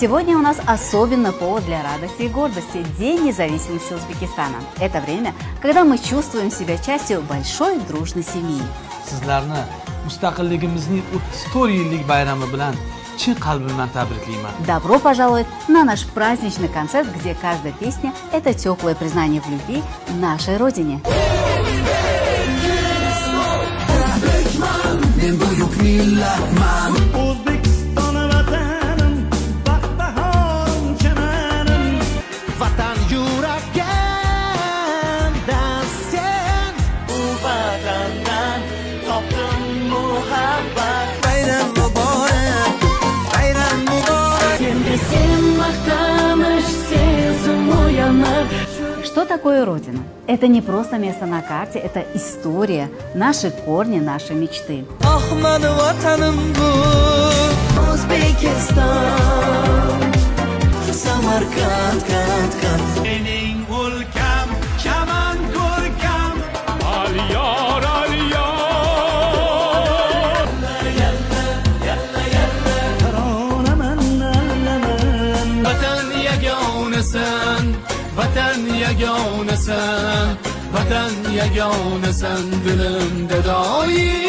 Сегодня у нас особенно повод для радости и гордости – День независимости Узбекистана. Это время, когда мы чувствуем себя частью большой дружной семьи. Sizlarni mustaqilligimizning 34 yillik bayrami bilan chin qalbimdan tabriklayman. Добро пожаловать на наш праздничный концерт, где каждая песня – это теплое признание в любви нашей Родине. Что такое Родина? Это не просто место на карте, это история, наши корни, наши мечты. Vatan yagonasan, vatan yagonasan, dilimda doim